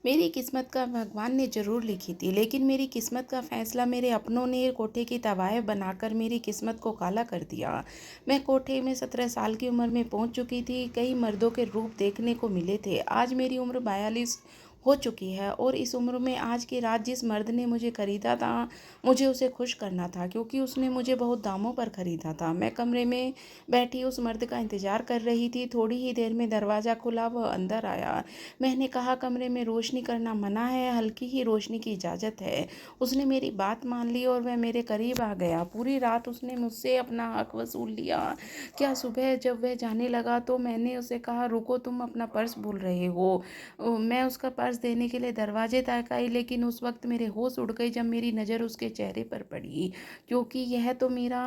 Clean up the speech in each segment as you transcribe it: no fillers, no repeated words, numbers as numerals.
मेरी किस्मत का भगवान ने ज़रूर लिखी थी, लेकिन मेरी किस्मत का फ़ैसला मेरे अपनों ने कोठे की तवायफ बनाकर मेरी किस्मत को काला कर दिया। मैं कोठे में 17 साल की उम्र में पहुंच चुकी थी। कई मर्दों के रूप देखने को मिले थे। आज मेरी उम्र 42 हो चुकी है और इस उम्र में आज की रात जिस मर्द ने मुझे खरीदा था, मुझे उसे खुश करना था, क्योंकि उसने मुझे बहुत दामों पर खरीदा था। मैं कमरे में बैठी उस मर्द का इंतज़ार कर रही थी। थोड़ी ही देर में दरवाज़ा खुला, वह अंदर आया। मैंने कहा, कमरे में रोशनी करना मना है, हल्की ही रोशनी की इजाज़त है। उसने मेरी बात मान ली और वह मेरे करीब आ गया। पूरी रात उसने मुझसे अपना हक वसूल लिया। क्या सुबह जब वह जाने लगा तो मैंने उसे कहा, रुको, तुम अपना पर्स भूल रहे हो। मैं उसका पर्स देने के लिए दरवाजे तक आई, लेकिन उस वक्त मेरे होश उड़ गए जब मेरी नज़र उसके चेहरे पर पड़ी, क्योंकि यह तो मेरा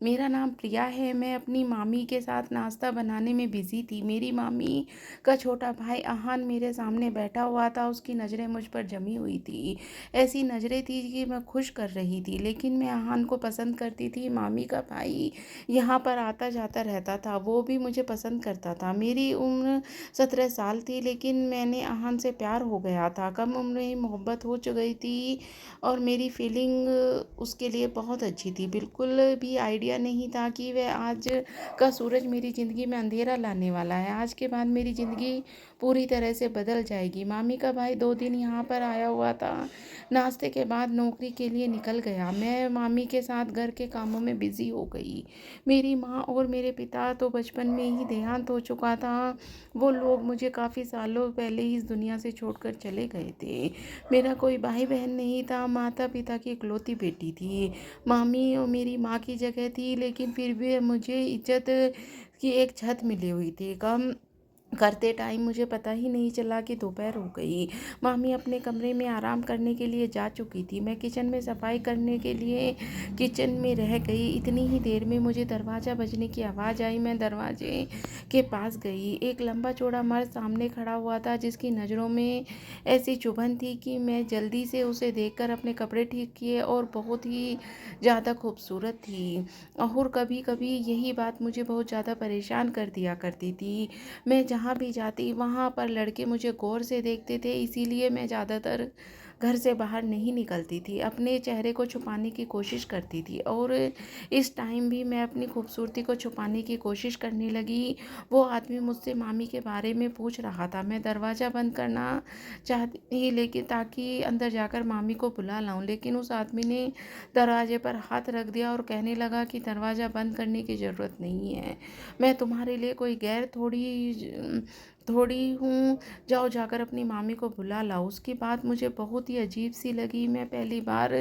मेरा नाम प्रिया है। मैं अपनी मामी के साथ नाश्ता बनाने में बिजी थी। मेरी मामी का छोटा भाई अहान मेरे सामने बैठा हुआ था। उसकी नज़रें मुझ पर जमी हुई थी। ऐसी नज़रें थी कि मैं खुश कर रही थी, लेकिन मैं अहान को पसंद करती थी। मामी का भाई यहाँ पर आता जाता रहता था, वो भी मुझे पसंद करता था। मेरी उम्र 17 साल थी, लेकिन मैंने अहान से प्यार हो गया था। कम उम्र में ही मोहब्बत हो गई थी और मेरी फीलिंग उसके लिए बहुत अच्छी थी। बिल्कुल भी आइडिया नहीं था कि वह आज का सूरज मेरी ज़िंदगी में अंधेरा लाने वाला है। आज के बाद मेरी ज़िंदगी पूरी तरह से बदल जाएगी। मामी का भाई 2 दिन यहाँ पर आया हुआ था। नाश्ते के बाद नौकरी के लिए निकल गया। मैं मामी के साथ घर के कामों में बिजी हो गई। मेरी माँ और मेरे पिता तो बचपन में ही देहांत हो चुका था। वो लोग मुझे काफ़ी सालों पहले ही इस दुनिया से छोड़कर चले गए थे। मेरा कोई भाई बहन नहीं था। माता पिता की इकलौती बेटी थी। मामी और मेरी माँ की जगह थी, लेकिन फिर भी मुझे इज्जत की एक छत मिली हुई थी। कम करते टाइम मुझे पता ही नहीं चला कि दोपहर हो गई। मामी अपने कमरे में आराम करने के लिए जा चुकी थी। मैं किचन में सफाई करने के लिए किचन में रह गई। इतनी ही देर में मुझे दरवाज़ा बजने की आवाज़ आई। मैं दरवाजे के पास गई। एक लंबा चौड़ा मर्द सामने खड़ा हुआ था, जिसकी नज़रों में ऐसी चुभन थी कि मैं जल्दी से उसे देखकर अपने कपड़े ठीक किए और बहुत ही ज़्यादा खूबसूरत थी। और कभी कभी यही बात मुझे बहुत ज़्यादा परेशान कर दिया करती थी। मैं जहाँ भी जाती वहाँ पर लड़के मुझे गौर से देखते थे, इसीलिए मैं ज़्यादातर घर से बाहर नहीं निकलती थी। अपने चेहरे को छुपाने की कोशिश करती थी और इस टाइम भी मैं अपनी खूबसूरती को छुपाने की कोशिश करने लगी। वो आदमी मुझसे मामी के बारे में पूछ रहा था। मैं दरवाज़ा बंद करना चाहती, लेकिन ताकि अंदर जाकर मामी को बुला लाऊं, लेकिन उस आदमी ने दरवाजे पर हाथ रख दिया और कहने लगा कि दरवाज़ा बंद करने की ज़रूरत नहीं है। मैं तुम्हारे लिए कोई गैर थोड़ी हूँ। जाओ, जाकर अपनी मामी को बुला लाओ। उसकी बात मुझे बहुत ही अजीब सी लगी। मैं पहली बार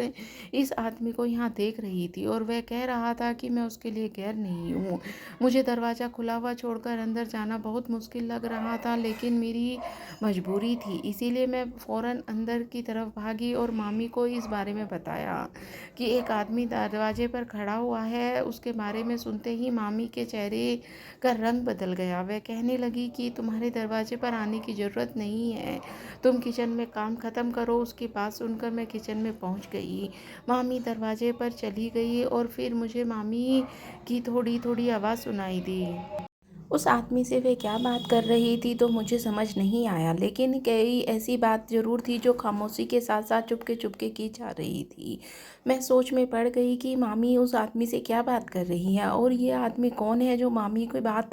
इस आदमी को यहाँ देख रही थी और वह कह रहा था कि मैं उसके लिए गैर नहीं हूँ। मुझे दरवाज़ा खुला हुआ छोड़कर अंदर जाना बहुत मुश्किल लग रहा था, लेकिन मेरी मजबूरी थी, इसीलिए मैं फ़ौरन अंदर की तरफ भागी और मामी को इस बारे में बताया कि एक आदमी दरवाजे पर खड़ा हुआ है। उसके बारे में सुनते ही मामी के चेहरे का रंग बदल गया। वह कहने लगी कि तुम्हारे दरवाजे पर आने की ज़रूरत नहीं है, तुम किचन में काम ख़त्म करो। उसकी बात सुनकर मैं किचन में पहुंच गई। मामी दरवाजे पर चली गई और फिर मुझे मामी की थोड़ी थोड़ी आवाज़ सुनाई दी। उस आदमी से वे क्या बात कर रही थी तो मुझे समझ नहीं आया, लेकिन कई ऐसी बात ज़रूर थी जो खामोशी के साथ साथ चुपके चुपके की जा रही थी। मैं सोच में पड़ गई कि मामी उस आदमी से क्या बात कर रही है और ये आदमी कौन है जो मामी को बात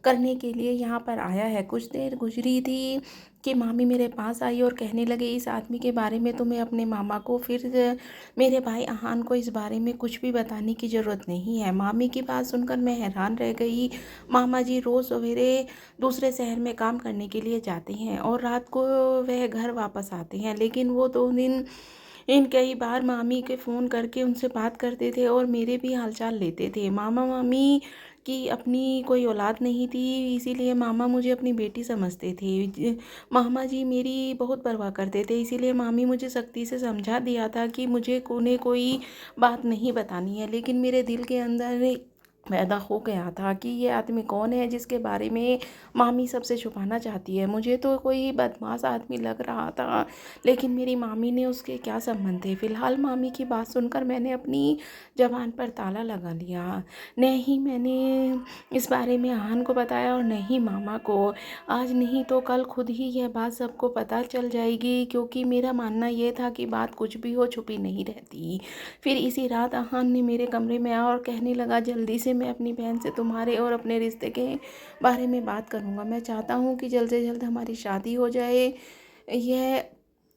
करने के लिए यहाँ पर आया है। कुछ देर गुजरी थी कि मामी मेरे पास आई और कहने लगे, इस आदमी के बारे में तुम्हें अपने मामा को फिर मेरे भाई अहान को इस बारे में कुछ भी बताने की ज़रूरत नहीं है। मामी की बात सुनकर मैं हैरान रह गई। मामा जी रोज़ सवेरे दूसरे शहर में काम करने के लिए जाते हैं और रात को वह घर वापस आते हैं, लेकिन वो 2 दिन इन कई बार मामी के फ़ोन करके उनसे बात करते थे और मेरे भी हालचाल लेते थे। मामा मामी की अपनी कोई औलाद नहीं थी, इसीलिए मामा मुझे अपनी बेटी समझते थे। मामा जी मेरी बहुत परवाह करते थे, इसीलिए मामी मुझे सख्ती से समझा दिया था कि मुझे उन्हें कोई बात नहीं बतानी है, लेकिन मेरे दिल के अंदर पैदा हो गया था कि ये आदमी कौन है जिसके बारे में मामी सबसे छुपाना चाहती है। मुझे तो कोई बदमाश आदमी लग रहा था, लेकिन मेरी मामी ने उसके क्या संबंध थे। फ़िलहाल मामी की बात सुनकर मैंने अपनी ज़बान पर ताला लगा लिया। न ही मैंने इस बारे में आहन को बताया और न ही मामा को। आज नहीं तो कल खुद ही यह बात सबको पता चल जाएगी, क्योंकि मेरा मानना ये था कि बात कुछ भी हो छुपी नहीं रहती। फिर इसी रात आहन ने मेरे कमरे में आया और कहने लगा, जल्दी से मैं अपनी बहन से तुम्हारे और अपने रिश्ते के बारे में बात करूँगा। मैं चाहता हूँ कि जल्द से जल्द हमारी शादी हो जाए। यह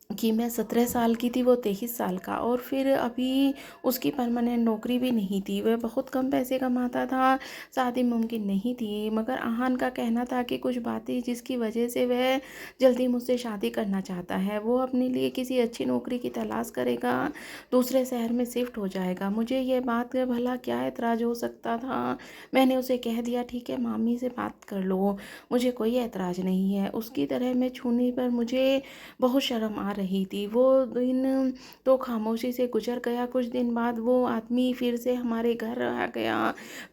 कि मैं 17 साल की थी, वो 23 साल का, और फिर अभी उसकी परमानेंट नौकरी भी नहीं थी। वह बहुत कम पैसे कमाता था, शादी मुमकिन नहीं थी। मगर आहान का कहना था कि कुछ बातें जिसकी वजह से वह जल्दी मुझसे शादी करना चाहता है। वो अपने लिए किसी अच्छी नौकरी की तलाश करेगा, दूसरे शहर में शिफ्ट हो जाएगा। मुझे ये बात का भला क्या एतराज़ हो सकता था। मैंने उसे कह दिया, ठीक है मामी से बात कर लो, मुझे कोई एतराज़ नहीं है। उसकी तरह मैं छूने पर मुझे बहुत शर्म आ रही थी। वो दिन तो खामोशी से गुजर गया। कुछ दिन बाद वो आदमी फिर से हमारे घर आ गया।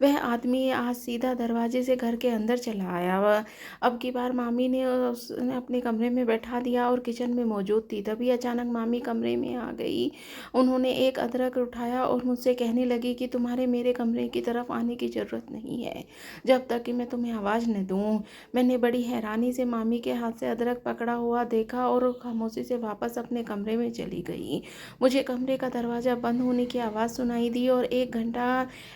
वह आदमी आज सीधा दरवाजे से घर के अंदर चला आया। वह अब की बार मामी ने उसने अपने कमरे में बैठा दिया और किचन में मौजूद थी। तभी अचानक मामी कमरे में आ गई। उन्होंने एक अदरक उठाया और मुझसे कहने लगी कि तुम्हारे मेरे कमरे की तरफ आने की ज़रूरत नहीं है जब तक कि मैं तुम्हें आवाज़ न दूँ। मैंने बड़ी हैरानी से मामी के हाथ से अदरक पकड़ा हुआ देखा और खामोशी से वापस अपने कमरे में चली गई। मुझे कमरे का दरवाज़ा बंद होने की आवाज़ सुनाई दी और 1 घंटा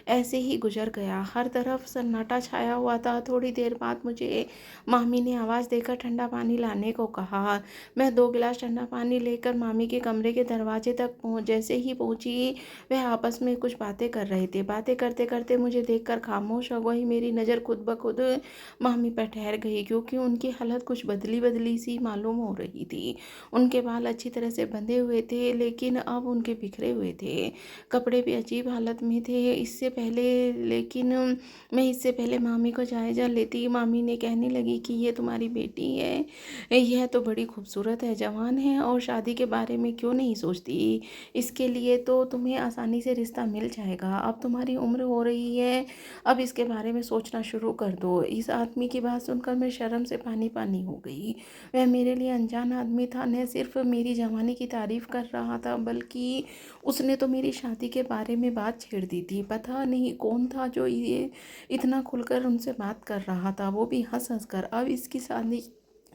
ऐसे ही गुजर गया। हर तरफ सन्नाटा छाया हुआ था। थोड़ी देर बाद मुझे मामी ने आवाज़ देकर ठंडा पानी लाने को कहा। मैं 2 गिलास ठंडा पानी लेकर मामी के कमरे के दरवाजे तक जैसे ही पहुंची, वह आपस में कुछ बातें कर रहे थे। बातें करते करते मुझे देखकर खामोश हो गई। मेरी नज़र खुद ब खुद मामी पर ठहर गई, क्योंकि उनकी हालत कुछ बदली बदली सी मालूम हो रही थी। उनके बाल अच्छी तरह से बंधे हुए थे, लेकिन अब उनके बिखरे हुए थे। कपड़े भी अजीब हालत में थे। मैं इससे पहले मामी को जायज़ा लेती, मामी ने कहने लगी कि ये तुम्हारी बेटी है, यह तो बड़ी खूबसूरत है, जवान है और शादी के बारे में क्यों नहीं सोचती। इसके लिए तो तुम्हें आसानी से रिश्ता मिल जाएगा। अब तुम्हारी उम्र हो रही है, अब इसके बारे में सोचना शुरू कर दो। इस आदमी की बात सुनकर मैं शर्म से पानी पानी हो गई। वह मेरे लिए अनजान आदमी था। न सिर्फ मेरी जवानी की तारीफ कर रहा था, बल्कि उसने तो मेरी शादी के बारे में बात छेड़ दी थी। पता नहीं कौन था जो ये इतना खुलकर उनसे बात कर रहा था, वो भी हंस हंस कर। अब इसकी शादी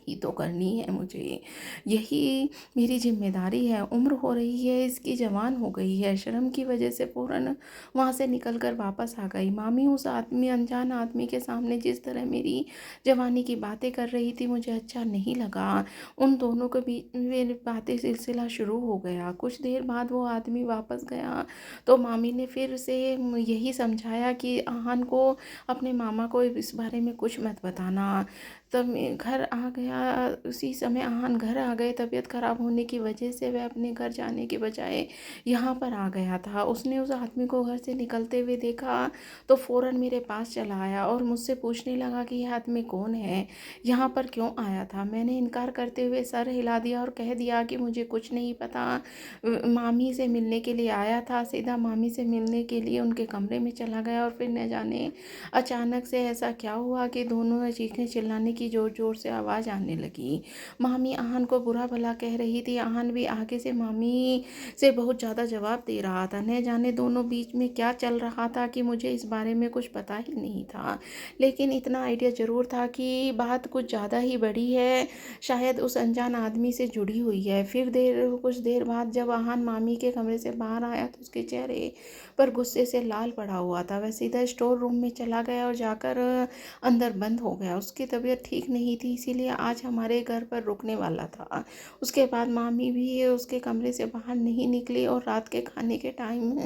ही तो करनी है मुझे, यही मेरी जिम्मेदारी है। उम्र हो रही है इसकी, जवान हो गई है। शर्म की वजह से फ़ौरन वहाँ से निकल कर वापस आ गई। मामी उस आदमी, अनजान आदमी के सामने जिस तरह मेरी जवानी की बातें कर रही थी, मुझे अच्छा नहीं लगा। उन दोनों के बीच में बातें सिलसिला शुरू हो गया। कुछ देर बाद वो आदमी वापस गया तो मामी ने फिर से यही समझाया कि आहान को अपने मामा को इस बारे में कुछ मत बताना। तब मैं घर आ गया। उसी समय आहान घर आ गए। तबीयत खराब होने की वजह से वह अपने घर जाने के बजाय यहाँ पर आ गया था। उसने उस आदमी को घर से निकलते हुए देखा तो फ़ौरन मेरे पास चला आया और मुझसे पूछने लगा कि यह आदमी कौन है, यहाँ पर क्यों आया था। मैंने इनकार करते हुए सर हिला दिया और कह दिया कि मुझे कुछ नहीं पता, मामी से मिलने के लिए आया था। सीधा मामी से मिलने के लिए उनके कमरे में चला गया और फिर न जाने अचानक से ऐसा क्या हुआ कि दोनों में चीखने चिल्लाने की ज़ोर ज़ोर से आवाज़ आने लगी। मामी आहान को बुरा भला कह रही थी। आहान भी आगे से मामी से बहुत ज़्यादा जवाब दे रहा था। न जाने दोनों बीच में क्या चल रहा था कि मुझे इस बारे में कुछ पता ही नहीं था, लेकिन इतना आइडिया ज़रूर था कि बात कुछ ज़्यादा ही बड़ी है, शायद उस अनजान आदमी से जुड़ी हुई है। फिर कुछ देर बाद जब आहान मामी के कमरे से बाहर आया तो उसके चेहरे पर गुस्से से लाल पड़ा हुआ था। वह सीधा स्टोर रूम में चला गया और जाकर अंदर बंद हो गया। उसकी तबीयत ठीक नहीं थी, इसीलिए आज हमारे घर पर रुकने वाला था। उसके बाद मामी भी उसके कमरे से बाहर नहीं निकली और रात के खाने के टाइम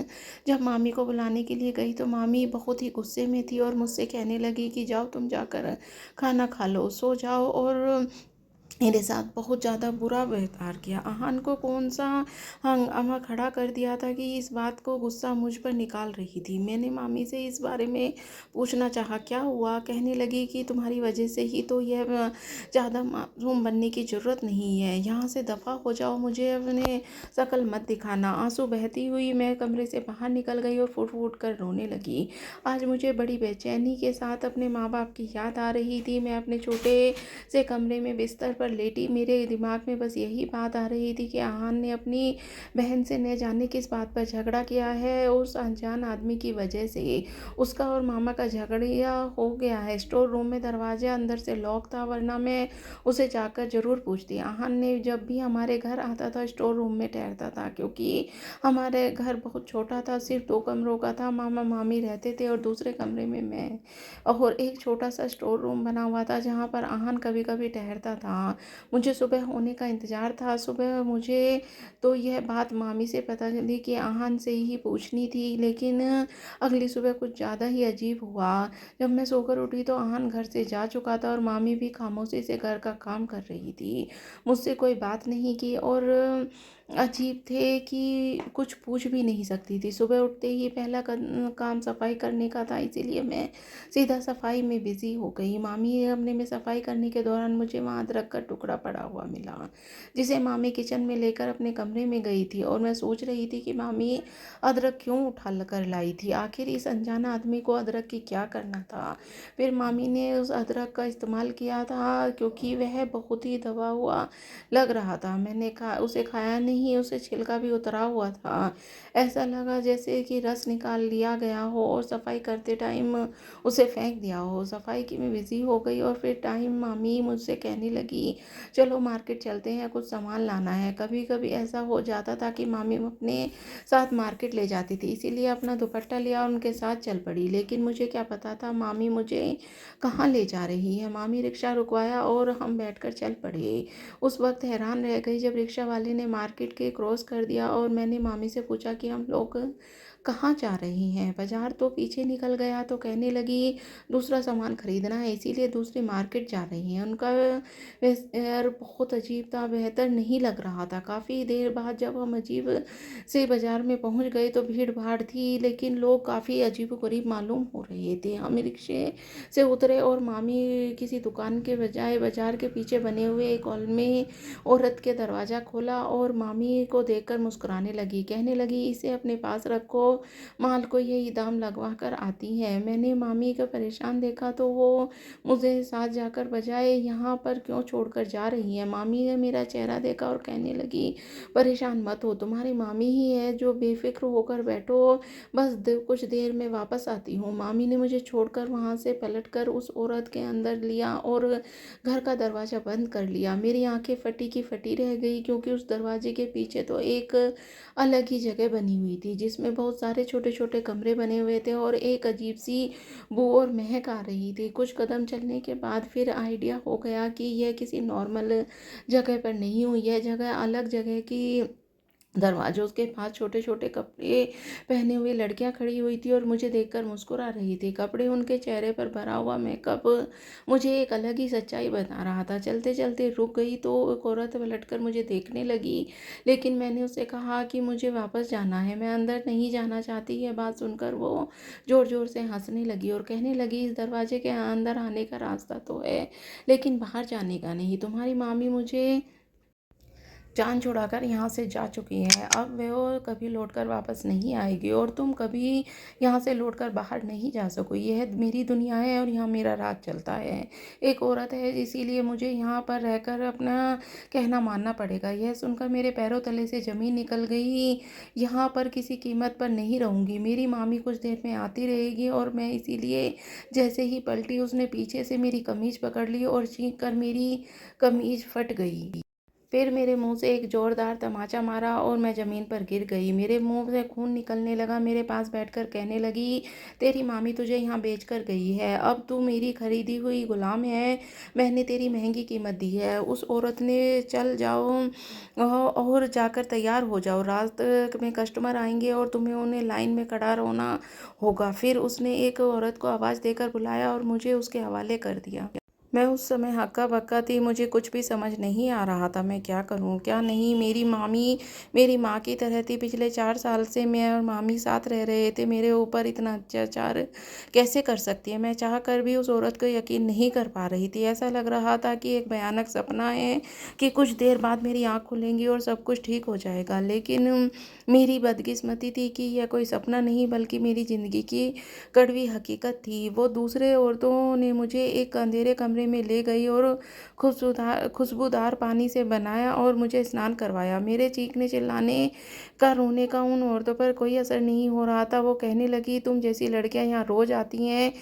जब मामी को बुलाने के लिए गई तो मामी बहुत ही गुस्से में थी और मुझसे कहने लगी कि जाओ तुम जाकर खाना खा लो, सो जाओ और मेरे साथ बहुत ज़्यादा बुरा व्यवहार किया। अहान को कौन-सा हंगामा खड़ा कर दिया था कि इस बात को गुस्सा मुझ पर निकाल रही थी। मैंने मामी से इस बारे में पूछना चाहा, क्या हुआ? कहने लगी कि तुम्हारी वजह से ही तो यह ज़्यादा मासूम बनने की ज़रूरत नहीं है। यहाँ से दफ़ा हो जाओ, मुझे अपने शक्ल मत दिखाना। आँसू बहती हुई मैं कमरे से बाहर निकल गई और फूट-फूट कर रोने लगी। आज मुझे बड़ी बेचैनी के साथ अपने माँ-बाप की याद आ रही थी। मैं अपने छोटे से कमरे में बिस्तर पर लेटी, मेरे दिमाग में बस यही बात आ रही थी कि आहान ने अपनी बहन से न जाने किस बात पर झगड़ा किया है। उस अनजान आदमी की वजह से उसका और मामा का झगड़िया हो गया है। स्टोर रूम में दरवाजा अंदर से लॉक था, वरना मैं उसे जाकर जरूर पूछती। आहान ने जब भी हमारे घर आता था स्टोर रूम में ठहरता था, क्योंकि हमारे घर बहुत छोटा था, सिर्फ 2 कमरों का था। मामा मामी रहते थे और दूसरे कमरे में मैं, और एक छोटा सा स्टोर रूम बना हुआ था जहाँ पर आहान कभी कभी ठहरता था। मुझे सुबह होने का इंतज़ार था। सुबह मुझे तो यह बात मामी से पता चली कि आहान से ही पूछनी थी, लेकिन अगली सुबह कुछ ज़्यादा ही अजीब हुआ। जब मैं सोकर उठी तो आहान घर से जा चुका था और मामी भी खामोशी से घर का काम कर रही थी। मुझसे कोई बात नहीं की और अजीब थे कि कुछ पूछ भी नहीं सकती थी। सुबह उठते ही पहला काम सफाई करने का था, इसीलिए मैं सीधा सफाई में बिजी हो गई। मामी के कमरे में सफाई करने के दौरान मुझे वहाँ अदरक का टुकड़ा पड़ा हुआ मिला, जिसे मामी किचन में लेकर अपने कमरे में गई थी, और मैं सोच रही थी कि मामी अदरक क्यों उठा कर लाई थी। आखिर इस अनजान आदमी को अदरक की क्या करना था। फिर मामी ने उस अदरक का इस्तेमाल किया था, क्योंकि वह बहुत ही दबा हुआ लग रहा था। मैंने उसे खाया नहीं, उसे छिलका भी उतरा हुआ था। ऐसा लगा जैसे कि रस निकाल लिया गया हो और सफाई करते टाइम उसे फेंक दिया हो। सफाई की मैं बिज़ी हो गई और फिर टाइम मामी मुझसे कहने लगी, चलो मार्केट चलते हैं, कुछ सामान लाना है। कभी कभी ऐसा हो जाता था कि मामी अपने साथ मार्केट ले जाती थी, इसीलिए अपना दुपट्टा लिया और उनके साथ चल पड़ी। लेकिन मुझे क्या पता था मामी मुझे कहाँ ले जा रही है। मामी रिक्शा रुकवाया और हम बैठकर चल पड़े। उस वक्त हैरान रह गई जब रिक्शा वाले ने मार्केट के क्रॉस कर दिया और मैंने मामी से पूछा कि हम लोग कहाँ जा रही हैं। बाजार तो पीछे निकल गया। तो कहने लगी, दूसरा सामान खरीदना है, इसीलिए दूसरी मार्केट जा रही हैं। उनका यार बहुत अजीब था, बेहतर नहीं लग रहा था। काफ़ी देर बाद जब हम अजीब से बाजार में पहुंच गए तो भीड़ भाड़ थी, लेकिन लोग काफ़ी अजीबोगरीब मालूम हो रहे थे। हम रिक्शे से उतरे और मामी किसी दुकान के बजाय बाजार के पीछे बने हुए एक हॉल में औरत के दरवाज़ा खोला और मामी को देखकर मुस्कुराने लगी। कहने लगी, इसे अपने पास रखो, माल को यही दाम लगवा कर आती है। मैंने मामी को परेशान देखा तो वो मुझे साथ जाकर बजाय यहाँ पर क्यों छोड़कर जा रही है। मामी ने मेरा चेहरा देखा और कहने लगी, परेशान मत हो, तुम्हारी मामी ही है, जो बेफिक्र होकर बैठो, बस कुछ देर में वापस आती हूँ। मामी ने मुझे छोड़कर वहाँ से पलटकर उस औरत के अंदर लिया और घर का दरवाज़ा बंद कर लिया। मेरी आंखें फटी की फटी रह गई, क्योंकि उस दरवाजे के पीछे तो एक अलग ही जगह बनी हुई थी, जिसमें बहुत सारे छोटे छोटे कमरे बने हुए थे और एक अजीब सी बू और महक आ रही थी। कुछ कदम चलने के बाद फिर आइडिया हो गया कि यह किसी नॉर्मल जगह पर नहीं हुई, यह जगह अलग जगह की। दरवाजों के पास छोटे छोटे कपड़े पहने हुई लड़कियां खड़ी हुई थी और मुझे देखकर मुस्कुरा रही थी। कपड़े, उनके चेहरे पर भरा हुआ मेकअप मुझे एक अलग ही सच्चाई बता रहा था। चलते चलते रुक गई तो एक औरत पलटकर मुझे देखने लगी, लेकिन मैंने उससे कहा कि मुझे वापस जाना है, मैं अंदर नहीं जाना चाहती। यह बात सुनकर वो जोर जोर से हंसने लगी और कहने लगी, इस दरवाजे के अंदर आने का रास्ता तो है, लेकिन बाहर जाने का नहीं। तुम्हारी मामी मुझे जान छुड़ाकर यहाँ से जा चुकी है, अब वह कभी लौटकर वापस नहीं आएगी और तुम कभी यहाँ से लौटकर बाहर नहीं जा सकोगी। यह मेरी दुनिया है और यहाँ मेरा राज चलता है। एक औरत है, इसीलिए मुझे यहाँ पर रहकर अपना कहना मानना पड़ेगा। यह सुनकर मेरे पैरों तले से ज़मीन निकल गई। यहाँ पर किसी कीमत पर नहीं रहूँगी। मेरी मामी कुछ देर में आती रहेगी और मैं इसीलिए जैसे ही पलटी, उसने पीछे से मेरी कमीज़ पकड़ ली और चीख कर मेरी कमीज़ फट गई। फिर मेरे मुंह से एक जोरदार तमाचा मारा और मैं ज़मीन पर गिर गई। मेरे मुंह से खून निकलने लगा। मेरे पास बैठकर कहने लगी, तेरी मामी तुझे यहाँ बेच कर गई है, अब तू मेरी खरीदी हुई गुलाम है। मैंने तेरी महंगी कीमत दी है। उस औरत ने, चल जाओ और जाकर तैयार हो जाओ, रात में कस्टमर आएंगे और तुम्हें उन्हें लाइन में खड़ा होना होगा। फिर उसने एक औरत को आवाज़ देकर बुलाया और मुझे उसके हवाले कर दिया। मैं उस समय हक्का-बक्का थी, मुझे कुछ भी समझ नहीं आ रहा था मैं क्या करूँ, क्या नहीं। मेरी मामी मेरी माँ की तरह थी, पिछले 4 साल से मैं और मामी साथ रह रहे थे, मेरे ऊपर इतना अत्याचार कैसे कर सकती है? मैं चाह कर भी उस औरत को यकीन नहीं कर पा रही थी। ऐसा लग रहा था कि एक भयानक सपना है कि कुछ देर बाद मेरी आँख खुलेंगी और सब कुछ ठीक हो जाएगा। लेकिन मेरी बदकिस्मती थी कि यह कोई सपना नहीं बल्कि मेरी ज़िंदगी की कड़वी हकीकत थी। वो दूसरे औरतों ने मुझे एक अंधेरे कमरे में ले गई और खुशबूदार पानी से बनाया और मुझे स्नान करवाया। मेरे चीखने-चिल्लाने का, रोने का उन औरतों पर कोई असर नहीं हो रहा था। वो कहने लगी, "तुम जैसी लड़कियाँ यहाँ रोज़ आती हैं,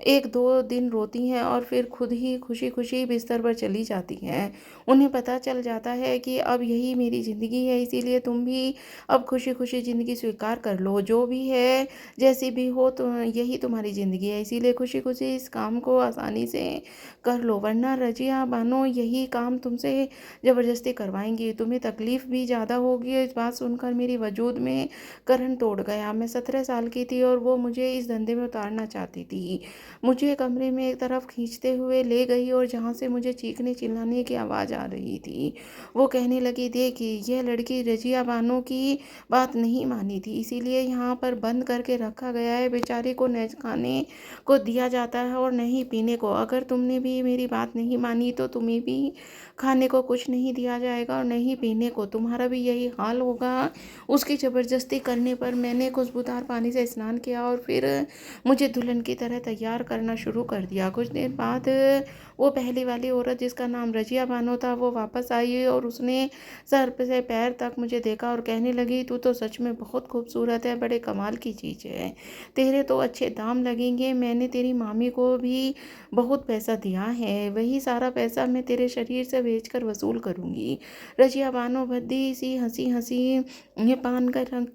1-2 दिन रोती हैं और फिर खुद ही खुशी-खुशी बिस्तर पर चली जाती हैं। उन्हें पता चल जाता है कि अब यही मेरी ज़िंदगी है, इसीलिए तुम भी अब खुशी-खुशी ज़िंदगी स्वीकार कर लो। जो भी है, जैसी भी हो, तो यही तुम्हारी ज़िंदगी है, इसीलिए खुशी-खुशी इस काम को आसानी से कर लो, वरना रज़िया बानो यही काम तुमसे ज़बरदस्ती करवाएँगी। तुम्हें तकलीफ़ भी ज़्यादा होगी।" इस बात सुनकर मेरी वजूद में करंट तोड़ गया। मैं 17 साल की थी और वो मुझे इस धंधे में उतारना चाहती थी। मुझे कमरे में एक तरफ खींचते हुए ले गई और जहाँ से मुझे चीखने-चिल्लाने की आवाज़ आ रही थी। वो कहने लगी, "देख, यह लड़की रज़िया बानो की बात नहीं मानी थी, इसीलिए यहाँ पर बंद करके रखा गया है। बेचारी को न खाने को दिया जाता है और न ही पीने को। अगर तुमने भी मेरी बात नहीं मानी तो तुम्हें भी खाने को कुछ नहीं दिया जाएगा और न ही पीने को। तुम्हारा भी यही हाल होगा।" उसकी ज़बरदस्ती करने पर मैंने खुशबूदार पानी से स्नान किया और फिर मुझे दुल्हन की तरह तैयार करना शुरू कर दिया। कुछ देर बाद वो पहली वाली औरत, जिसका नाम रज़िया बानो था, वो वापस आई और उसने सर पे से पैर तक मुझे देखा और कहने लगी, "तू तो सच में बहुत खूबसूरत है, बड़े कमाल की चीज़ है। तेरे तो अच्छे दाम लगेंगे। मैंने तेरी मामी को भी बहुत पैसा दिया है, वही सारा पैसा मैं तेरे शरीर से बेचकर वसूल करूँगी।" रज़िया बानो भद्दी सी हँसी-हँसी ये पान का रंग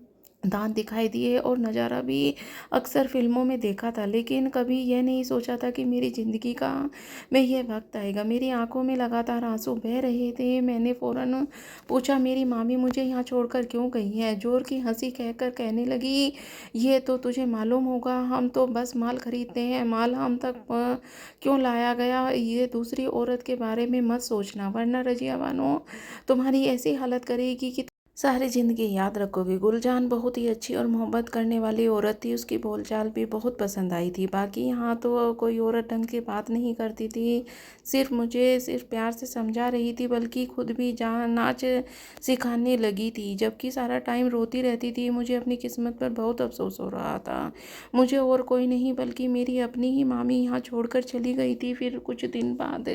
दाँत दिखाई दिए और नज़ारा भी अक्सर फ़िल्मों में देखा था, लेकिन कभी यह नहीं सोचा था कि मेरी ज़िंदगी का में ये वक़्त आएगा। मेरी आँखों में लगातार आँसू बह रहे थे। मैंने फ़ौरन पूछा, "मेरी मामी मुझे यहाँ छोड़कर क्यों गई है?" ज़ोर की हँसी कहकर कहने लगी, "ये तो तुझे मालूम होगा, हम तो बस माल खरीदते हैं, माल हम तक क्यों लाया गया, ये दूसरी औरत के बारे में मत सोचना, वरना रज़िया बानो तुम्हारी ऐसी हालत करेगी कि सारी ज़िंदगी याद रखोगे।" गुलजान बहुत ही अच्छी और मोहब्बत करने वाली औरत थी, उसकी बोलचाल भी बहुत पसंद आई थी। बाकी यहाँ तो कोई औरत ढंग की बात नहीं करती थी, सिर्फ़ प्यार से समझा रही थी, बल्कि खुद भी जहाँ नाच सिखाने लगी थी, जबकि सारा टाइम रोती रहती थी। मुझे अपनी किस्मत पर बहुत अफ़सोस हो रहा था। मुझे और कोई नहीं बल्कि मेरी अपनी ही मामी यहाँ छोड़कर चली गई थी। फिर कुछ दिन बाद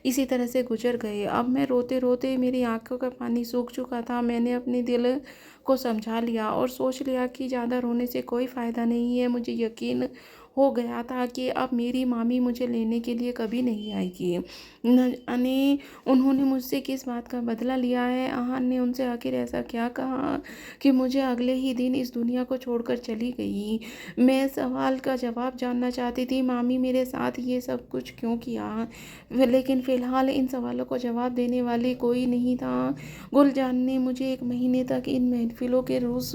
इसी तरह से गुज़र गए। अब मैं रोते-रोते मेरी आँखों का पानी सूख चुका था। मैंने अपने दिल को समझा लिया और सोच लिया कि ज़्यादा रोने से कोई फ़ायदा नहीं है। मुझे यकीन हो गया था कि अब मेरी मामी मुझे लेने के लिए कभी नहीं आएगी। न जाने उन्होंने मुझसे किस बात का बदला लिया है। आहन ने उनसे आखिर ऐसा क्या कहा कि मुझे अगले ही दिन इस दुनिया को छोड़कर चली गई। मैं सवाल का जवाब जानना चाहती थी, मामी मेरे साथ ये सब कुछ क्यों किया? लेकिन फ़िलहाल इन सवालों को जवाब देने वाली कोई नहीं था। गुलजान ने मुझे 1 महीने तक इन महफ़िलों के रूस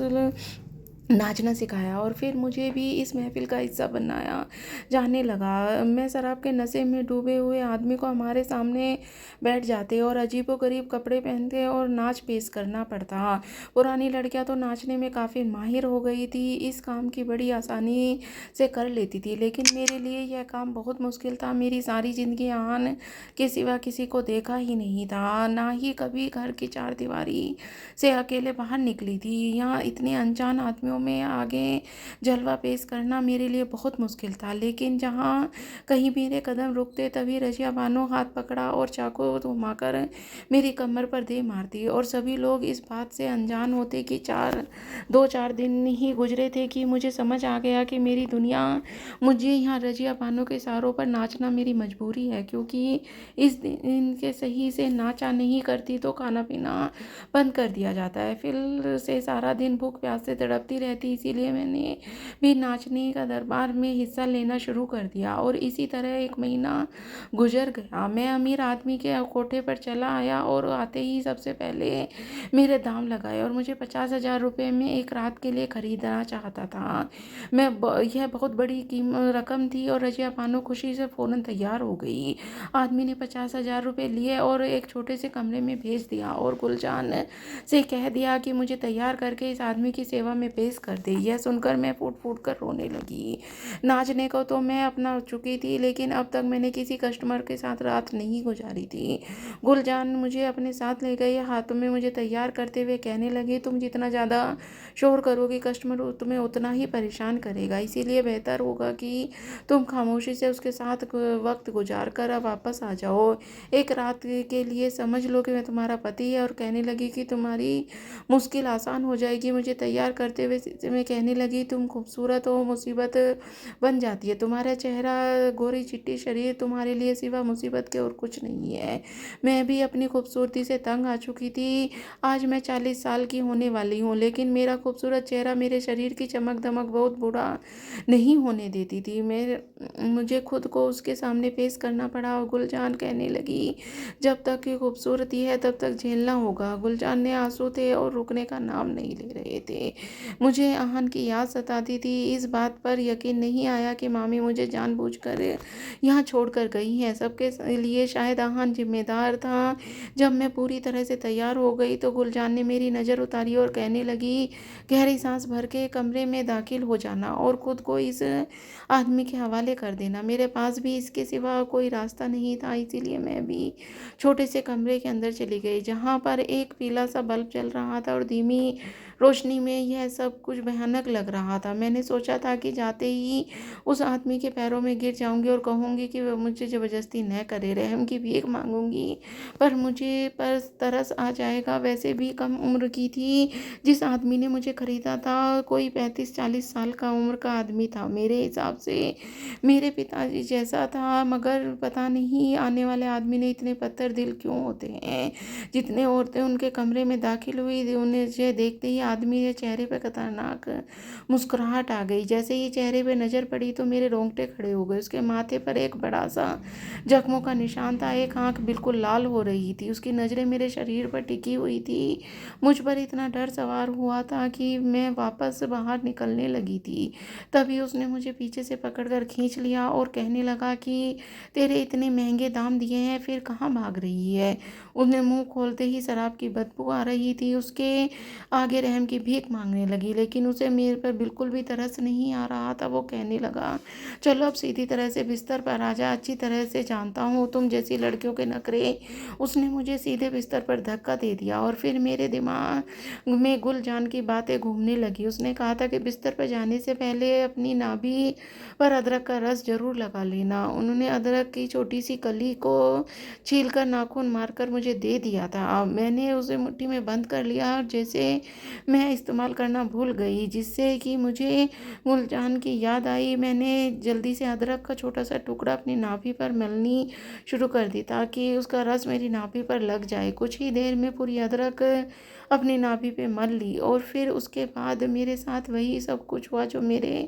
नाचना सिखाया और फिर मुझे भी इस महफ़िल का हिस्सा बनाया जाने लगा। मैं शराब के नशे में डूबे हुए आदमी को हमारे सामने बैठ जाते और अजीबो-गरीब कपड़े पहनते और नाच पेश करना पड़ता। पुरानी लड़कियां तो नाचने में काफ़ी माहिर हो गई थी, इस काम की बड़ी आसानी से कर लेती थी, लेकिन मेरे लिए यह काम बहुत मुश्किल था। मेरी सारी ज़िंदगी आन के सिवा किसी को देखा ही नहीं था, ना ही कभी घर की चारदीवारी से अकेले बाहर निकली थी। यहाँ इतने अनजान आदमियों में आगे जलवा पेश करना मेरे लिए बहुत मुश्किल था, लेकिन जहाँ कहीं मेरे कदम रुकते तभी रज़िया बानो हाथ पकड़ा और चाकू घुमाकर मेरी कमर पर दे मारती और सभी लोग इस बात से अनजान होते कि 2-4 दिन ही गुजरे थे कि मुझे समझ आ गया कि मेरी दुनिया मुझे यहाँ रज़िया बानो के इशारों पर नाचना मेरी मजबूरी है, क्योंकि इस दिन के सही से नाचा नहीं करती तो खाना पीना बंद कर दिया जाता है। फिर से सारा दिन भूख प्यास से तड़पती रहती, इसीलिए मैंने भी नाचने का दरबार में हिस्सा लेना शुरू कर दिया। और इसी तरह 1 महीना गुजर गया। मैं अमीर आदमी के कोठे पर चला आया और आते ही सबसे पहले मेरे दाम लगाए और मुझे 50,000 रुपये में एक रात के लिए खरीदना चाहता था। यह बहुत बड़ी रकम थी और रजिया बानो खुशी से फ़ौरन तैयार हो गई। आदमी ने 50,000 रुपये लिए और एक छोटे से कमरे में भेज दिया और गुलजान से कह दिया कि मुझे तैयार करके इस आदमी की सेवा में पेश कर दे। यह सुनकर मैं फूट फूट कर रोने लगी। नाचने को तो मैं अपना चुकी थी, लेकिन अब तक मैंने किसी कस्टमर के साथ रात नहीं गुजारी थी। गुलजान मुझे अपने साथ ले गई, हाथों में मुझे तैयार करते हुए कहने लगी, तुम जितना ज़्यादा शोर करोगी कस्टमर तुम्हें उतना ही परेशान करेगा, इसीलिए बेहतर होगा कि तुम खामोशी से उसके साथ वक्त गुजार कर अब वापस आ जाओ। एक रात के लिए समझ लो कि मैं तुम्हारा पति है। और कहने लगी कि तुम्हारी मुश्किल आसान हो जाएगी। मुझे तैयार करते हुए मैं कहने लगी, तुम खूबसूरत हो, मुसीबत बन जाती है। तुम्हारा चेहरा, गोरी चिट्टी शरीर तुम्हारे लिए सिवा मुसीबत के और कुछ नहीं है। मैं भी अपनी खूबसूरती से तंग आ चुकी थी। आज मैं 40 साल की होने वाली हूँ, लेकिन मेरा खूबसूरत चेहरा मेरे शरीर की चमक दमक बहुत बुरा नहीं होने देती थी। मुझे खुद को उसके सामने पेश करना पड़ा और गुलजान कहने लगी, जब तक की खूबसूरती है तब तक झेलना होगा। गुलजान ने आंसू थे और रुकने का नाम नहीं ले रहे थे। मुझे आहन की याद सताती थी। इस बात पर यकीन नहीं आया कि मामी मुझे जानबूझकर यहाँ छोड़कर गई हैं। सबके लिए शायद आहन जिम्मेदार था। जब मैं पूरी तरह से तैयार हो गई तो गुलजान ने मेरी नज़र उतारी और कहने लगी, गहरी सांस भर के कमरे में दाखिल हो जाना और खुद को इस आदमी के हवाले कर देना। मेरे पास भी इसके सिवा कोई रास्ता नहीं था, इसीलिए मैं भी छोटे से कमरे के अंदर चली गई, जहाँ पर एक पीला सा बल्ब जल रहा था और धीमी रोशनी में यह सब कुछ भयानक लग रहा था। मैंने सोचा था कि जाते ही उस आदमी के पैरों में गिर जाऊंगी और कहूंगी कि वह मुझे ज़बरदस्ती न करे, रहम की भीख मांगूंगी, पर मुझे पर तरस आ जाएगा। वैसे भी कम उम्र की थी जिस आदमी ने मुझे खरीदा था, कोई 35-40 साल का उम्र का आदमी था मेरे हिसाब से, मेरे पिताजी जैसा था। मगर पता नहीं आने वाले आदमी ने इतने पत्थर दिल क्यों होते हैं। जितने औरतें उनके कमरे में दाखिल हुई, उन्हें देखते ही आदमी के चेहरे पर खतरनाक मुस्कुराहट आ गई। जैसे ही चेहरे पे नज़र पड़ी तो मेरे रोंगटे खड़े हो गए। उसके माथे पर एक बड़ा सा जख्मों का निशान था, एक आंख बिल्कुल लाल हो रही थी, उसकी नज़रें मेरे शरीर पर टिकी हुई थी। मुझ पर इतना डर सवार हुआ था कि मैं वापस बाहर निकलने लगी थी। तभी उसने मुझे पीछे से पकड़कर खींच लिया और कहने लगा कि तेरे इतने महंगे दाम दिए हैं, फिर कहाँ भाग रही है। उसने मुंह खोलते ही शराब की बदबू आ रही थी। उसके आगे रहम की भीख मांगने लगी, लेकिन उसे मेरे पर बिल्कुल भी तरस नहीं आ रहा था। वो कहने लगा, चलो अब सीधी तरह से बिस्तर पर आ जा, अच्छी तरह से जानता हूँ तुम जैसी लड़कियों के नखरे। उसने मुझे सीधे बिस्तर पर धक्का दे दिया और फिर मेरे दिमाग में गुलजान की बातें घूमने लगी। उसने कहा था कि बिस्तर पर जाने से पहले अपनी नाभि पर अदरक का रस जरूर लगा लेना। उन्होंने अदरक की छोटी सी कली को छीलकर नाखून मारकर मुझे दे दिया था। मैंने उसे मुट्ठी में बंद कर लिया और जैसे मैं इस्तेमाल करना भूल गई, जिससे कि मुझे गुलजान की याद आई। मैंने जल्दी से अदरक का छोटा सा टुकड़ा अपनी नाभि पर मलनी शुरू कर दी ताकि उसका रस मेरी नाभि पर लग जाए। कुछ ही देर में पूरी अदरक अपनी नाभि पे मल ली और फिर उसके बाद मेरे साथ वही सब कुछ हुआ जो मेरे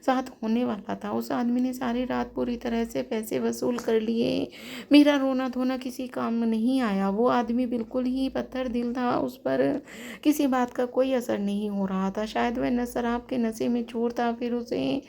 साथ होने वाला था। उस आदमी ने सारी रात पूरी तरह से पैसे वसूल कर लिए। मेरा रोना धोना किसी काम में नहीं आया। वो आदमी बिल्कुल ही पत्थर दिल था, उस पर किसी बात का कोई असर नहीं हो रहा था। शायद वह न शराब के नशे में चूर था, फिर उसे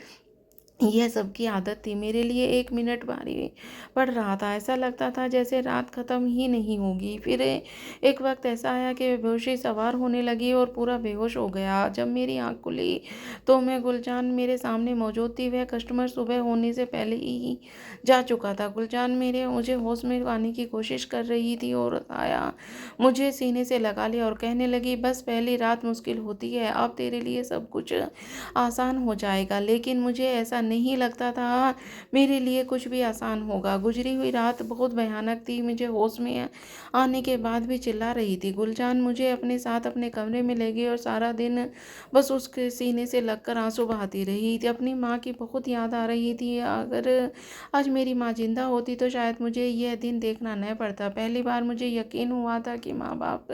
यह सब की आदत थी। मेरे लिए 1 मिनट भारी पड़ रहा था, ऐसा लगता था जैसे रात ख़त्म ही नहीं होगी। फिर एक वक्त ऐसा आया कि बेहोशी सवार होने लगी और पूरा बेहोश हो गया। जब मेरी आंख खुली तो मैं गुलजान मेरे सामने मौजूद थी। वह कस्टमर सुबह होने से पहले ही जा चुका था। गुलजान मुझे होश में पाने की कोशिश कर रही थी और आया मुझे सीने से लगा लिया और कहने लगी, बस पहली रात मुश्किल होती है, अब तेरे लिए सब कुछ आसान हो जाएगा। लेकिन मुझे ऐसा नहीं लगता था मेरे लिए कुछ भी आसान होगा। गुजरी हुई रात बहुत भयानक थी। मुझे होश में आने के बाद भी चिल्ला रही थी। गुलजान मुझे अपने साथ अपने कमरे में ले गई और सारा दिन बस उसके सीने से लगकर आंसू बहाती रही थी। अपनी माँ की बहुत याद आ रही थी। अगर आज मेरी माँ जिंदा होती तो शायद मुझे यह दिन देखना न पड़ता। पहली बार मुझे यकीन हुआ था कि माँ बाप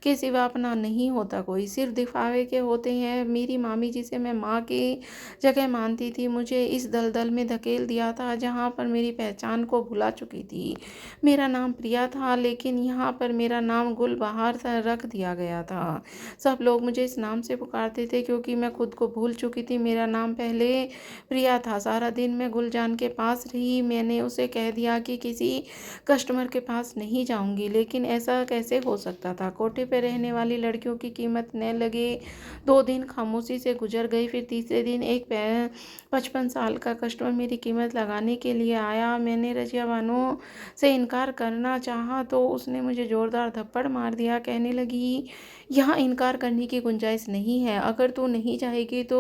के सिवा अपना नहीं होता कोई, सिर्फ दिखावे के होते हैं। मेरी मामी जिसे मैं माँ की जगह मानती थी, मुझे इस दलदल में धकेल दिया था जहाँ पर मेरी पहचान को भुला चुकी थी। मेरा नाम प्रिया था, लेकिन यहाँ पर मेरा नाम गुलबहार सा रख दिया गया था। सब लोग मुझे इस नाम से पुकारते थे क्योंकि मैं खुद को भूल चुकी थी। मेरा नाम पहले प्रिया था। सारा दिन मैं गुलजान के पास रही। मैंने उसे कह दिया कि किसी कस्टमर के पास नहीं जाऊंगी, लेकिन ऐसा कैसे हो सकता था। कोठे पर रहने वाली लड़कियों की कीमत न लगे। 2 दिन खामोशी से गुजर गई। फिर तीसरे दिन एक 55 साल का कस्टमर मेरी कीमत लगाने के लिए आया। मैंने रजिया बानो से इनकार करना चाहा तो उसने मुझे जोरदार थप्पड़ मार दिया। कहने लगी, यहाँ इनकार करने की गुंजाइश नहीं है। अगर तू नहीं चाहेगी तो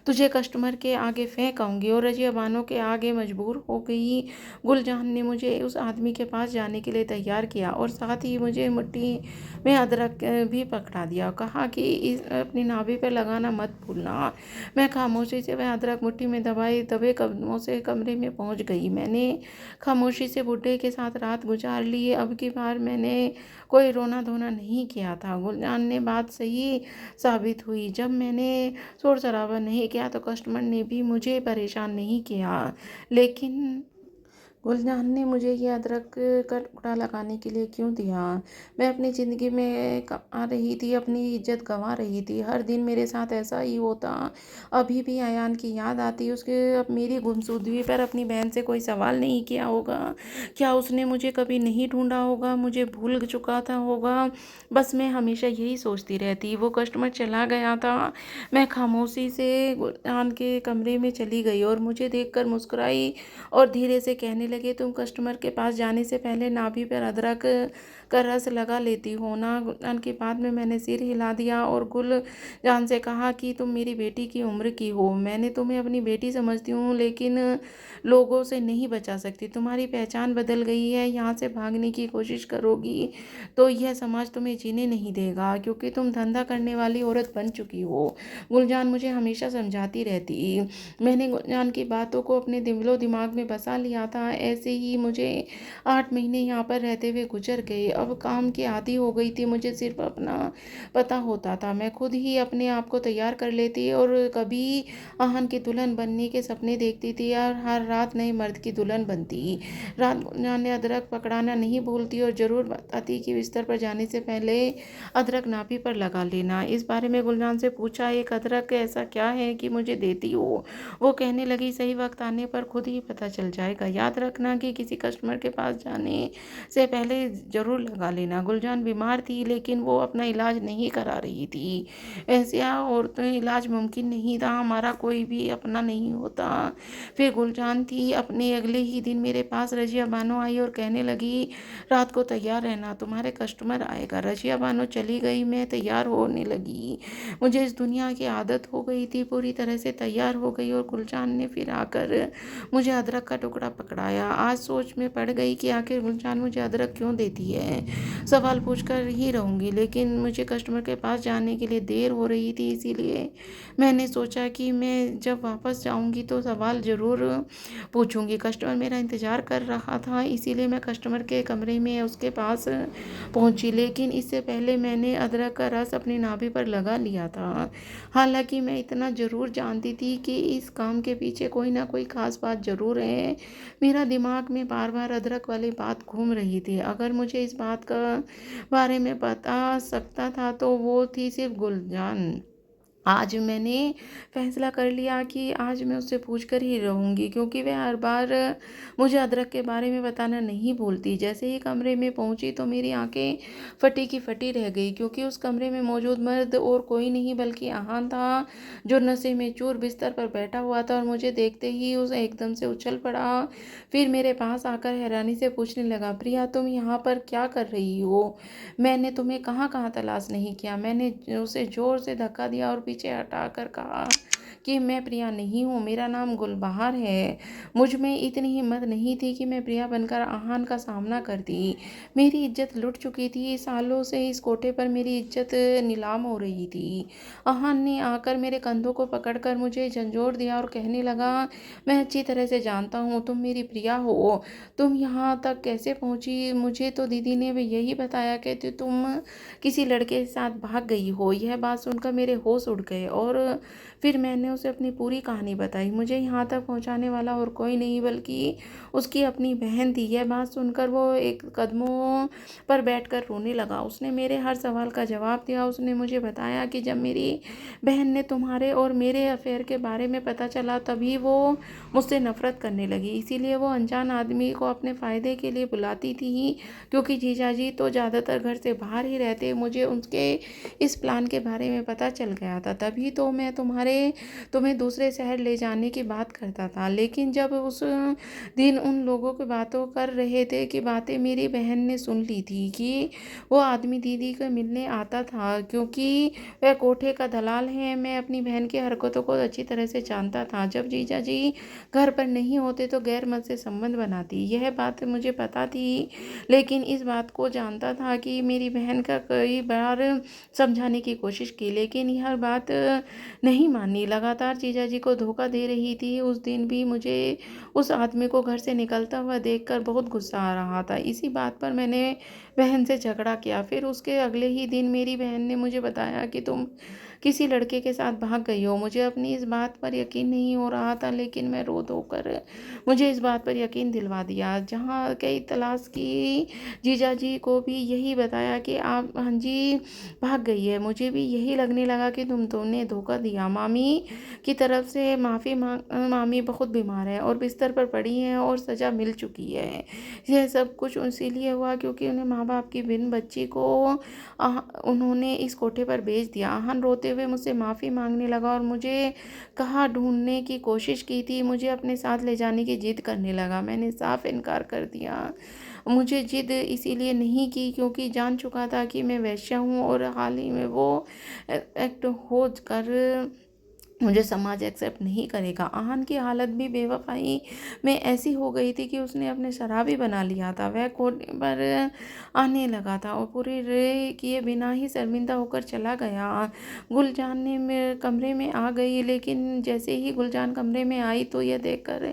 तुझे कस्टमर के आगे फेंक आऊंगी। और रजिया बानो के आगे मजबूर हो गई। गुलजान ने मुझे उस आदमी के पास जाने के लिए तैयार किया और साथ ही मुझे मुट्ठी में अदरक भी पकड़ा दिया। कहा कि इस अपनी नाभि पर लगाना मत भूलना। मैं खामोशी से वह अदरक मुट्ठी में दबाए दबे कदमों से कमरे में पहुंच गई। मैंने खामोशी से बुड्ढे के साथ रात गुजार ली। अब की बार मैंने कोई रोना धोना नहीं किया था। गुलजान ने बात सही साबित हुई। जब मैंने शोर शराबा नहीं किया तो कस्टमर ने भी मुझे परेशान नहीं किया। लेकिन गुलजान ने मुझे ये अदरक का टुकड़ा लगाने के लिए क्यों दिया। मैं अपनी ज़िंदगी में आ रही थी, अपनी इज्जत गंवा रही थी। हर दिन मेरे साथ ऐसा ही होता। अभी भी अयान की याद आती। उसके अब मेरी गुमशुदगी पर अपनी बहन से कोई सवाल नहीं किया होगा। क्या उसने मुझे कभी नहीं ढूंढा होगा, मुझे भूल चुका था होगा। बस मैं हमेशा यही सोचती रहती। वो कस्टमर चला गया था। मैं खामोशी से गुलजान के कमरे में चली गई और मुझे देखकर मुस्कुराई और धीरे से कहने लगे, तुम कस्टमर के पास जाने से पहले नाभि पर अदरक का रस लगा लेती हो ना। गुलजान की बात में मैंने सिर हिला दिया और गुलजान से कहा कि तुम मेरी बेटी की उम्र की हो। मैंने तुम्हें अपनी बेटी समझती हूँ, लेकिन लोगों से नहीं बचा सकती। तुम्हारी पहचान बदल गई है। यहाँ से भागने की कोशिश करोगी तो यह समाज तुम्हें जीने नहीं देगा, क्योंकि तुम धंधा करने वाली औरत बन चुकी हो। गुलजान मुझे हमेशा समझाती रहती। मैंने गुलजान की बातों को अपने दिलो दिमाग में बसा लिया था। ऐसे ही मुझे 8 महीने यहाँ पर रहते हुए गुजर गए। अब काम की आदी हो गई थी। मुझे सिर्फ अपना पता होता था। मैं खुद ही अपने आप को तैयार कर लेती और कभी आहन की दुल्हन बनने के सपने देखती थी और हर रात नए मर्द की दुल्हन बनती। रात गुलजान ने अदरक पकड़ाना नहीं भूलती और ज़रूर बताती कि बिस्तर पर जाने से पहले अदरक नाभि पर लगा लेना। इस बारे में गुलजान से पूछा, एक अदरक ऐसा क्या है कि मुझे देती हो। वो कहने लगी, सही वक्त आने पर खुद ही पता चल जाएगा। याद रखना कि किसी कस्टमर के पास जाने से पहले ज़रूर लगा लेना। गुलजान बीमार थी, लेकिन वो अपना इलाज नहीं करा रही थी। ऐसा औरतें इलाज मुमकिन नहीं था। हमारा कोई भी अपना नहीं होता। फिर गुलजान थी। अपने अगले ही दिन मेरे पास रजिया बानो आई और कहने लगी, रात को तैयार रहना, तुम्हारे कस्टमर आएगा। रजिया बानो चली गई। मैं तैयार होने लगी। मुझे इस दुनिया की आदत हो गई थी। पूरी तरह से तैयार हो गई और गुलजान ने फिर आकर मुझे अदरक का टुकड़ा पकड़ाया। आज सोच में पड़ गई कि आखिर गुलजान मुझे अदरक क्यों देती है। सवाल पूछ कर ही रहूँगी, लेकिन मुझे कस्टमर के पास जाने के लिए देर हो रही थी। इसीलिए मैंने सोचा कि मैं जब वापस जाऊँगी तो सवाल ज़रूर पूछूंगी। कस्टमर मेरा इंतज़ार कर रहा था, इसीलिए मैं कस्टमर के कमरे में उसके पास पहुंची। लेकिन इससे पहले मैंने अदरक का रस अपनी नाभि पर लगा लिया था। हालांकि मैं इतना ज़रूर जानती थी कि इस काम के पीछे कोई ना कोई ख़ास बात ज़रूर है। मेरा दिमाग में बार बार अदरक वाली बात घूम रही थी। अगर मुझे इस बात का बारे में बता सकता था तो वो थी सिर्फ गुलजान। आज मैंने फैसला कर लिया कि आज मैं उससे पूछ कर ही रहूँगी, क्योंकि वह हर बार मुझे अदरक के बारे में बताना नहीं भूलती। जैसे ही कमरे में पहुंची तो मेरी आंखें फटी की फटी रह गई, क्योंकि उस कमरे में मौजूद मर्द और कोई नहीं बल्कि आहान था, जो नशे में चूर बिस्तर पर बैठा हुआ था और मुझे देखते ही उसे एकदम से उछल पड़ा। फिर मेरे पास आकर हैरानी से पूछने लगा, प्रिया तुम यहाँ पर क्या कर रही हो। मैंने तुम्हें कहाँ कहाँ तलाश नहीं किया। मैंने उसे जोर से धक्का दिया और पीछे हटा कर कहा कि मैं प्रिया नहीं हूँ, मेरा नाम गुलबहार है। मुझ में इतनी हिम्मत नहीं थी कि मैं प्रिया बनकर आहान का सामना करती। मेरी इज्जत लुट चुकी थी, सालों से इस कोठे पर मेरी इज्जत नीलाम हो रही थी। आहान ने आकर मेरे कंधों को पकड़कर मुझे झंझोर दिया और कहने लगा, मैं अच्छी तरह से जानता हूँ तुम मेरी प्रिया हो। तुम यहाँ तक कैसे पहुँची? मुझे तो दीदी ने भी यही बताया कि तुम किसी लड़के के साथ भाग गई हो। यह बात सुनकर मेरे होश उड़ गए और फिर मैंने उसे अपनी पूरी कहानी बताई। मुझे यहाँ तक पहुँचाने वाला और कोई नहीं बल्कि उसकी अपनी बहन थी। यह बात सुनकर वो एक कदमों पर बैठकर रोने लगा। उसने मेरे हर सवाल का जवाब दिया। उसने मुझे बताया कि जब मेरी बहन ने तुम्हारे और मेरे अफेयर के बारे में पता चला तभी वो मुझसे नफरत करने लगी। इसीलिए वो अनजान आदमी को अपने फ़ायदे के लिए बुलाती थी, क्योंकि जीजाजी तो ज़्यादातर घर से बाहर ही रहते। मुझे उनके इस प्लान के बारे में पता चल गया था, तभी तो मैं तुम्हें दूसरे शहर ले जाने की बात करता था। लेकिन जब उस दिन उन लोगों की बातों कर रहे थे कि बातें मेरी बहन ने सुन ली थी कि वो आदमी दीदी को मिलने आता था, क्योंकि वह कोठे का दलाल है। मैं अपनी बहन की हरकतों को अच्छी तरह से जानता था। जब जीजा जी घर पर नहीं होते तो गैर मत से संबंध बनाती। यह बात मुझे पता थी, लेकिन इस बात को जानता था कि मेरी बहन का कई बार समझाने की कोशिश की, लेकिन यह बात नहीं मानी। लगातार जीजा जी को धोखा दे रही थी। उस दिन भी मुझे उस आदमी को घर से निकलता हुआ देखकर बहुत गुस्सा आ रहा था। इसी बात पर मैंने बहन से झगड़ा किया। फिर उसके अगले ही दिन मेरी बहन ने मुझे बताया कि तुम किसी लड़के के साथ भाग गई हो। मुझे अपनी इस बात पर यकीन नहीं हो रहा था, लेकिन मैं रो धो कर मुझे इस बात पर यकीन दिलवा दिया। जहाँ कई तलाश की, जीजा जी को भी यही बताया कि आप हाँ जी भाग गई है। मुझे भी यही लगने लगा कि तुमने धोखा दिया। मामी की तरफ से माफ़ी मांग। मामी बहुत बीमार है और बिस्तर पर पड़ी हैं और सज़ा मिल चुकी है। यह सब कुछ इसीलिए हुआ क्योंकि उन्हें माँ बाप की बिन बच्ची को उन्होंने इस कोठे पर भेज दिया। आहन रोते हुए मुझसे माफ़ी मांगने लगा और मुझे कहाँ ढूंढने की कोशिश की थी, मुझे अपने साथ ले जाने की जिद करने लगा। मैंने साफ इनकार कर दिया। मुझे जिद इसीलिए नहीं की क्योंकि जान चुका था कि मैं वेश्या हूँ और हाल ही में वो एक्ट हो कर मुझे समाज एक्सेप्ट नहीं करेगा। आहन की हालत भी बेवफाई में ऐसी हो गई थी कि उसने अपने शराबी बना लिया था। वह कोर्ट पर आने लगा था और पूरे रे किए बिना ही शर्मिंदा होकर चला गया। गुलजान ने कमरे में आ गई, लेकिन जैसे ही गुलजान कमरे में आई तो यह देखकर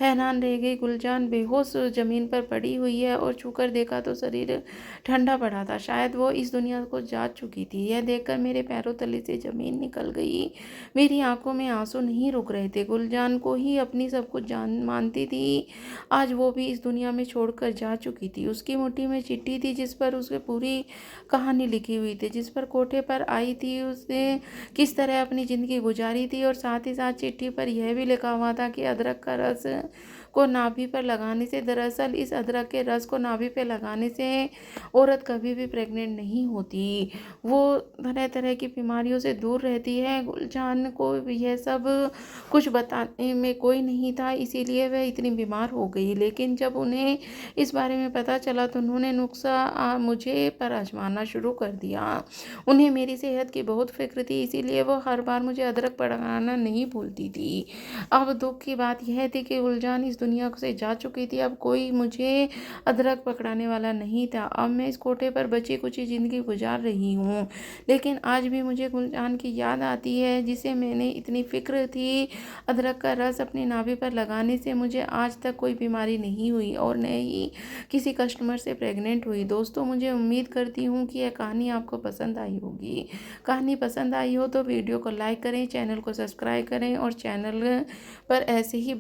हैरान रह गई। गुलजान बेहोश जमीन पर पड़ी हुई है और छूकर देखा तो शरीर ठंडा पड़ा था। शायद वो इस दुनिया को जाग चुकी थी। यह देखकर मेरे पैरों तले से जमीन निकल गई। मेरी आंखों में आंसू नहीं रुक रहे थे। गुलजान को ही अपनी सब कुछ जान मानती थी। आज वो भी इस दुनिया में छोड़कर जा चुकी थी। उसकी मुट्ठी में चिट्ठी थी जिस पर उसकी पूरी कहानी लिखी हुई थी, जिस पर कोठे पर आई थी उसने किस तरह अपनी ज़िंदगी गुजारी थी, और साथ ही साथ चिट्ठी पर यह भी लिखा हुआ था कि अदरक का रस को नाभि पर लगाने से, दरअसल इस अदरक के रस को नाभि पर लगाने से औरत कभी भी प्रेग्नेंट नहीं होती, वो तरह तरह की बीमारियों से दूर रहती है। गुलजान को यह सब कुछ बताने में कोई नहीं था, इसीलिए वह इतनी बीमार हो गई। लेकिन जब उन्हें इस बारे में पता चला तो उन्होंने नुस्खा मुझे पर आजमाना शुरू कर दिया। उन्हें मेरी सेहत की बहुत फिक्र थी, इसीलिए वो हर बार मुझे अदरक पकाना नहीं भूलती थी। अब दुख की बात यह थी कि गुलजान इस दुनिया से जा चुकी थी। अब कोई मुझे अदरक पकड़ाने वाला नहीं था। अब मैं इस कोठे पर बची कुछ ज़िंदगी गुजार रही हूँ, लेकिन आज भी मुझे गुलजान की याद आती है जिसे मैंने इतनी फिक्र थी। अदरक का रस अपनी नाभि पर लगाने से मुझे आज तक कोई बीमारी नहीं हुई और न ही किसी कस्टमर से प्रेग्नेंट हुई। दोस्तों, मुझे उम्मीद करती हूँ कि यह कहानी आपको पसंद आई होगी। कहानी पसंद आई हो तो वीडियो को लाइक करें, चैनल को सब्सक्राइब करें और चैनल पर ऐसे ही